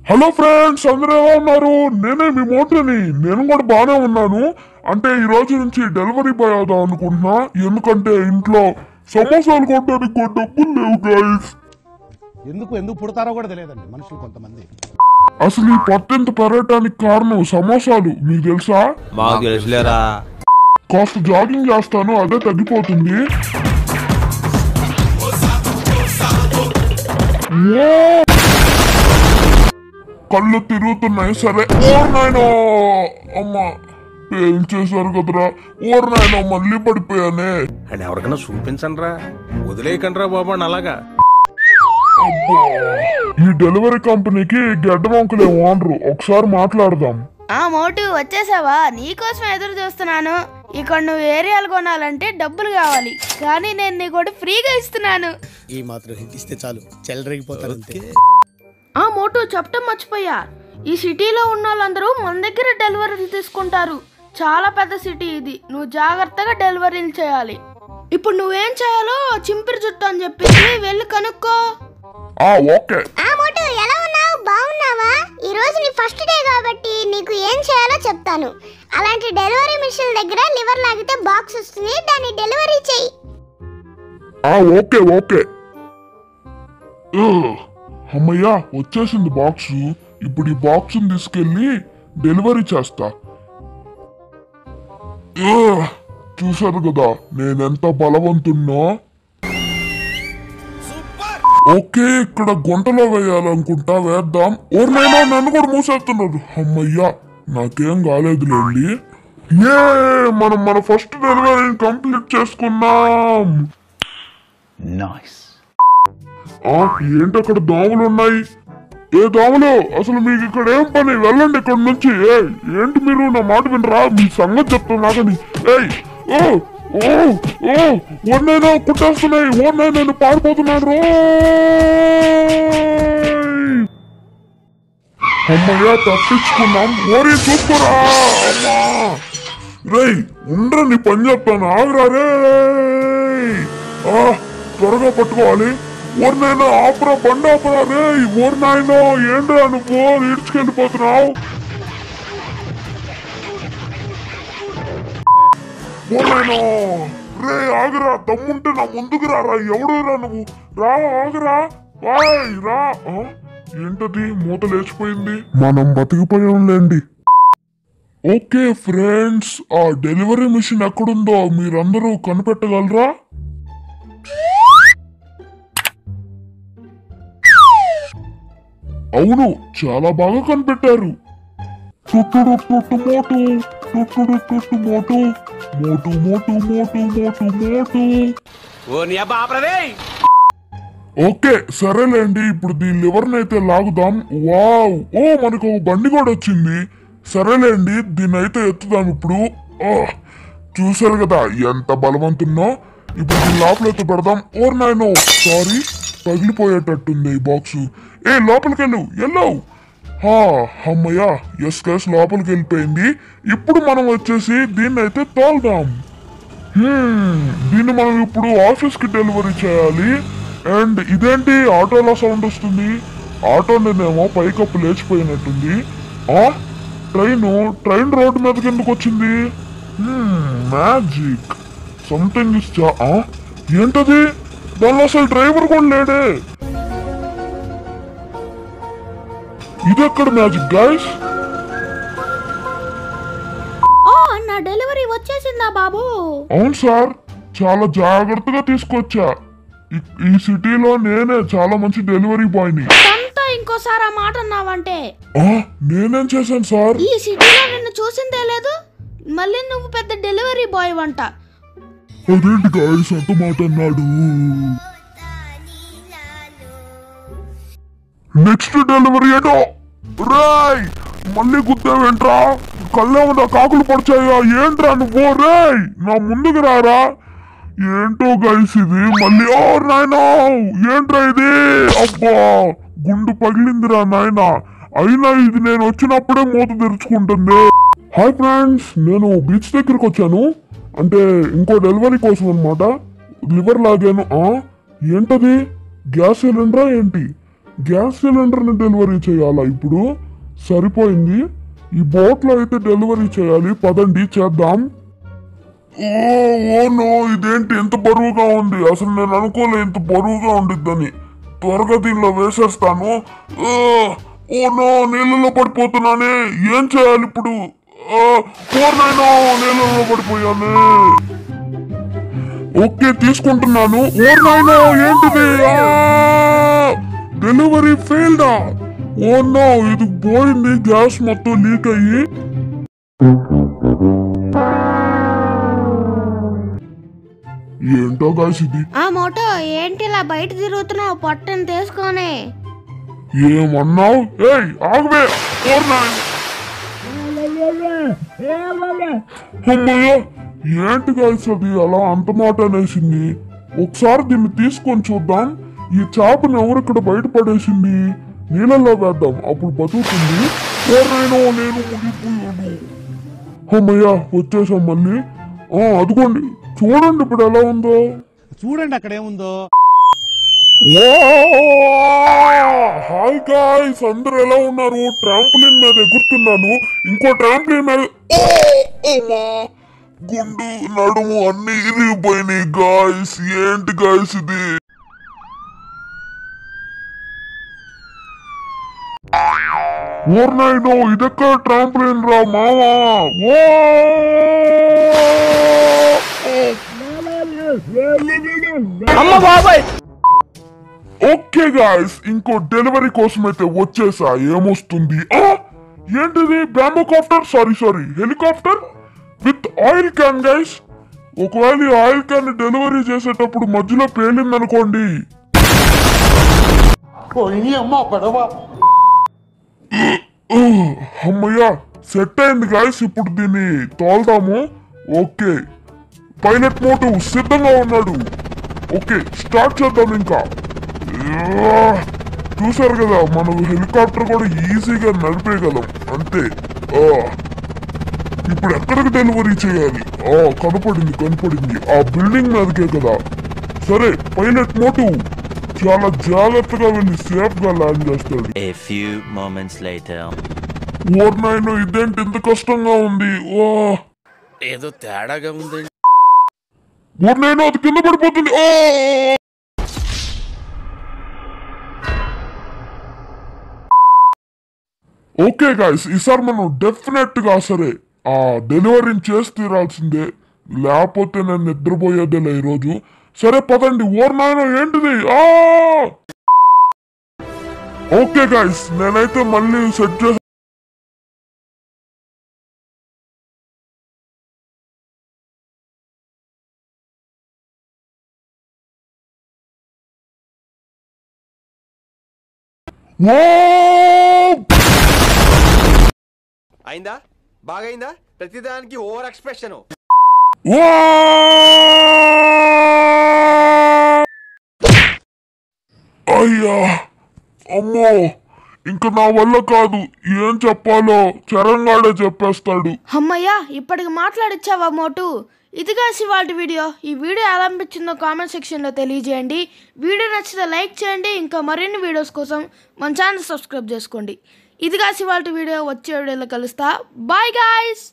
Hello friends, అందరూ ఎలా ఉన్నారు? నేనే మీ మోటని. నేను కూడా బాగానే ఉన్నాను. అంటే ఈ రోజు నుంచి డెలివరీ బాయ్ అవుదాం అనుకుంటున్నా. ఎందుకంటే ఇంట్లో సమోసాలు కొట్టడానికి డబ్బులు లేవు గైస్. ఎందుకు ఎందుకు పుడతారో కూడా తెలియదండి మనుషులు కొంతమంది. అసలు ఈ పొట్టెంత పెరగటానికి కారణం సమోసాలు. మీకు తెలుసా? మాకు తెలుసులేరా. కాస్త జాగింగ్ చేస్తాను, అదే తగ్గిపోతుంది. కళ్ళు తిరుగుతున్నాయి. సరే, ఓర్ నాయనో అమ్మా పేల్చేశారు కదరా. ఓర్ నాయనో మళ్ళీ పడిపోయానే. అండ్ ఎవరికైనా చూపించండి రా, వదిలేయకండి రా బాబు అని అలాగా. అబ్బా, ఈ డెలివరీ కంపెనీకి గడ్డ వంకలే ఓనరు. ఒకసారి మాట్లాడదాం. మోటు వచ్చేసావా? నీకోసం ఎదురు చూస్తున్నాను. ఇక్కడ నువ్వు ఏరియాలు కొనాలంటే డబ్బులు కావాలి, కానీ నేను నీ కూడా ఫ్రీగా ఇస్తున్నాను. ఈ మాత్రం హిట్ ఇస్తే చాలు, చెలరేగిపోతారు అంతే. మోటు చెప్పటం మర్చిపోయా, ఈ సిటీలో ఉన్న వాళ్ళందరూ మన దగ్గర డెలివరీలు తీసుకుంటారు. చాలా పెద్ద సిటీ ఇది, నువ్వు జాగ్రత్తగా డెలివరీలు చేయాలి. ఇప్పుడు నువ్వేం చేయాలో చింపిరి జుట్టు అని చెప్పేసి వెళ్ళి కనుక్కో. ఓకే. మోటు ఎలా ఉన్నావు? బాగున్నావా? ఈ రోజు నీ ఫస్ట్ డే కాబట్టి నీకు ఏం చేయాలో చెప్తాను. అలాంటి డెలివరీ మిషన్ దగ్గర లివర్ లాగితే బాక్స్ వస్తుంది, దాన్ని డెలివరీ చెయ్యి. Okay okay. అమ్మయ్యా, వచ్చేసింది బాక్స్. ఇప్పుడు ఈ బాక్స్ తీసుకెళ్ళి డెలివరీ చేస్తా. చూసారు కదా నేనెంత బలవంతున్నా. ఓకే, ఇక్కడ గుంటలో వేయాలనుకుంటా, వేద్దాం. ఓర్నైనా నన్ను కూడా మూసేస్తున్నారు. అమ్మయ్యా, నాకేం కాలేదులేండి. మనం మన ఫస్ట్ డెలివరీ కంప్లీట్ చేసుకున్నాం. ఏంటి అక్కడ దోమలు ఉన్నాయి? ఏ దోమలు, అసలు మీకు ఇక్కడ ఏం పని? వెళ్ళండి ఇక్కడ నుంచి. ఏంటి మీరు నా మాట వినరా? మీ సంగతి చెప్తాను నాకని. ఓర్నైనా కుట్టేస్తున్నాయి. ఓర్నైనా నేను పారిపోతున్నాను. అమ్మయ్యా, తప్పించుకున్నాం. ఓరి చూసుకోరా. అమ్మా రేయ్, ఉండరా, నీ పని చెప్తాను. ఆగురా రే. త్వరగా పట్టుకోవాలి. ఓర్నైనా ఆపరా, బండి ఆపరా రే. ఓర్నాయనో ఏంట్రా నువ్వు ఈడ్చుకెళ్ళిపోతున్నావు? ఓర్నాయనో రే, ఆగురా. దమ్ముంటే నా ముందుకు రారా. ఎవడురా నువ్వు? రా, ఆగురా. రా. ఏంటది మూత లేచిపోయింది? మనం బతికిపోయాంలేండి. ఓకే ఫ్రెండ్స్, ఆ డెలివరీ మిషన్ ఎక్కడుందో మీరందరూ కనిపెట్టగలరా? అవును, చాలా బాగా కనిపెట్టారు. టుట్టుడు టుట్టు మోటు, టుట్టుడు టుట్టు మోటు, మోటు మోటు మోటు మోటు మోటు. ఓకే సరేలేండి, ఇప్పుడు దీని లివర్ని అయితే లాగుదాం. వావ్, మనకు బండి కూడా వచ్చింది. సరేలేండి, దీన్ని అయితే ఎత్తుదాం ఇప్పుడు. చూసారు కదా ఎంత బలవంతున్నో. ఇప్పుడు దీని లోపలైతే పెడదాం. ఓర్ నాయనో, సారీ, పగిలిపోయేటట్టుంది ఈ బాక్సు. లోపలికి వెళ్ళవు. అమ్మయ్యా, ఎస్ కేస్ లోపలికి వెళ్ళిపోయింది. ఇప్పుడు మనం వచ్చేసి దీన్ని అయితే తోలుదాం. దీన్ని మనం ఇప్పుడు ఆఫీస్కి డెలివరీ చేయాలి. అండ్ ఇదేంటి ఆటోలో సౌండ్ వస్తుంది? ఆటోనేమో పైకప్పు లేచిపోయినట్టుంది. ట్రైన్ రోడ్డు మీదకి ఎందుకు వచ్చింది? Magic something is. ఏంటది? దానిలో అసలు డ్రైవర్ కూడా లేడే. ఇదెక్కడ మ్యాజిక్ గైస్? నా డెలివరీ వచ్చేసిందా బాబు? అవును సార్, చాలా జాగ్రత్తగా తీసుకొచ్చా. ఈ సిటీలో నేనే చాలా మంచి డెలివరీ బాయ్ ని. ఇంకోసారి ఆ మాట అన్నావంటే నేనేం చేశాను సార్? ఈ సిటీలో నిన్ను చూసిందే లేదు, మళ్ళీ నువ్వు పెద్ద డెలివరీ బాయ్ వంట. అదేంటి గైస్ అంత మాట అన్నాడు? నెక్స్ట్ డెలివరీ ఏటో. రేయ్, మళ్ళీ గుద్దావేంట్రా? కళ్ళేమన్నా కాకులు పడిచాయా? ఏంట్రా నువ్వు? రేయ్, నా ముందుకు రారా. ఏంటో గైస్ ఇది మళ్ళీ. నాయనా, ఏంట్రా ఇది? అబ్బా, గుండు పగిలిందిరా నాయనా. అయినా ఇది నేను వచ్చినప్పుడే మూత తెరుచుకుంటుంది. హాయ్ ఫ్రెండ్స్, నేను బీచ్ దగ్గరకు వచ్చాను. అంటే ఇంకో డెలివరీ కోసం అనమాట. లివర్ లాగాను. ఏంటది? గ్యాస్ సిలిండరా ఏంటి? గ్యాస్ సిలిండర్ని డెలివరీ చేయాలా ఇప్పుడు? సరిపోయింది. ఈ బోట్లో అయితే డెలివరీ చేయాలి, పదండి చేద్దాం. ఓ నో, ఇదేంటి ఎంత బరువుగా ఉంది? అసలు నేను అనుకోలే ఇంత బరువుగా ఉండిద్దని. త్వరగా దీనిలో వేసేస్తాను. ఓ నో, నీళ్ళలో పడిపోతున్నానే. ఏం చేయాలి ఇప్పుడు? ఓర్నైనా నీళ్ళలో పడిపోయానే. ఓకే, తీసుకుంటున్నాను. ఓర్నైనా ఏంటిది? డెలివరీ ఫెయిల్డా? ఓ నో, ఇది పోయింది. గ్యాస్ మొత్తం లీక్ అయ్యి. ఏంటో గాయస్ ఇది? మోటో ఏంటి ఇలా బయట తిరుగుతున్నావు పొట్టని తీసుకొని? ఏమన్నావు? ఏయ్ ఆగవే. అమ్మయ్య, ఏంటి గాయస్ అది అలా అంత మాట అనేసింది? ఒకసారి దీన్ని తీసుకొని చూద్దాం. ఈ చేపను ఎవరిక్కడ బయట పడేసింది? నీళ్ళలో వేద్దాం, అప్పుడు బతుకుతుంది. నేను మునిగిపోయాను. అమ్మయ్య, వచ్చేసాం మళ్ళీ. అదిగోండి, చూడండి ఇప్పుడు ఎలా ఉందో. చూడండి అక్కడ ఏముందో. హాయ్ గాయ్స్, అందరూ ఎలా ఉన్నారు? ట్రాంపులిన్ మీద ఎగురుతున్నాను. ఇంకో ట్రాంపులిన్ మీద గుండు నడుము అన్ని ఇరిగిపోయినాయి గాయ్స్. ఏంటి గాయ్స్ ఇది? ఓర్నైనో, ఇదెక్కడ ట్రాంపులిన్ రా మావా? ఓకే గాయ్స్, ఇంకో డెలివరీ కోసం అయితే వచ్చేసా. ఏమొస్తుంది? ఏంటిది? Bamboo copter, sorry helicopter with oil can guys. ఒకవేళ ఈ ఆయిల్ క్యాన్ డెలివరీ చేసేటప్పుడు మధ్యలో పేలిందనుకోండి. అమ్మయ్యా, సెట్ అయింది గాయ్స్. ఇప్పుడు దీన్ని తోల్దాము. ఓకే, పైలట్ మోటివ్ సిద్ధంగా ఉన్నాడు. ఓకే, స్టార్ట్ చేద్దాం. ఇంకా చూసారు కదా, మనం హెలికాప్టర్ కూడా ఈజీగా నడిపేయగలం అంతే. ఇప్పుడు ఎక్కడికి డెలివరీ చేయాలి? కనపడింది. ఆ బిల్డింగ్ మీదకే కదా. సరే, పైలట్ మోటివ్ చాలా జాగ్రత్తగా వెళ్ళి సేఫ్ గా ల్యాండ్ చేస్తాడు. ఓర్నైనా, ఇదేంటి ఇంత కష్టంగా ఉంది? ఏదో తేడాగా ఉంది. ఓర్నైనా, అది కింద పడిపోతుంది. ఓకే గాయస్, ఈసారి మనం డెఫినెట్ గా సరే ఆ డెలివరీని చేసి తీరాల్సిందే, లేకపోతే నేను నిద్రపోయేదేలే ఈరోజు. సరే పదండి. ఓర్నాయన, ఏంటిది? ఓకే గాయస్, నేనైతే మళ్ళీ సెట్ చేసి అయిందా? బాగైందా? ప్రతిదానికి ఓవర్ ఎక్స్ప్రెషన్. అయ్యా, అమ్మో, ఇంక నా వల్ల కాదు. ఏం చెప్పాలో చరణ్ గాడే చెప్పేస్తాడు. అమ్మయ్యా, ఇప్పటికి మాట్లాడిచ్చావా మోటు? ఇదిగా ఇవాల్టి వీడియో. ఈ వీడియో ఎలా అనిపించిందో కామెంట్ సెక్షన్లో తెలియజేయండి. వీడియో నచ్చితే లైక్ చేయండి. ఇంకా మరిన్ని వీడియోస్ కోసం మన ఛానల్ సబ్స్క్రైబ్ చేసుకోండి. ఇదిగా ఇవాల్టి వీడియో. వచ్చే వీడియోలో కలుస్తా. Bye guys.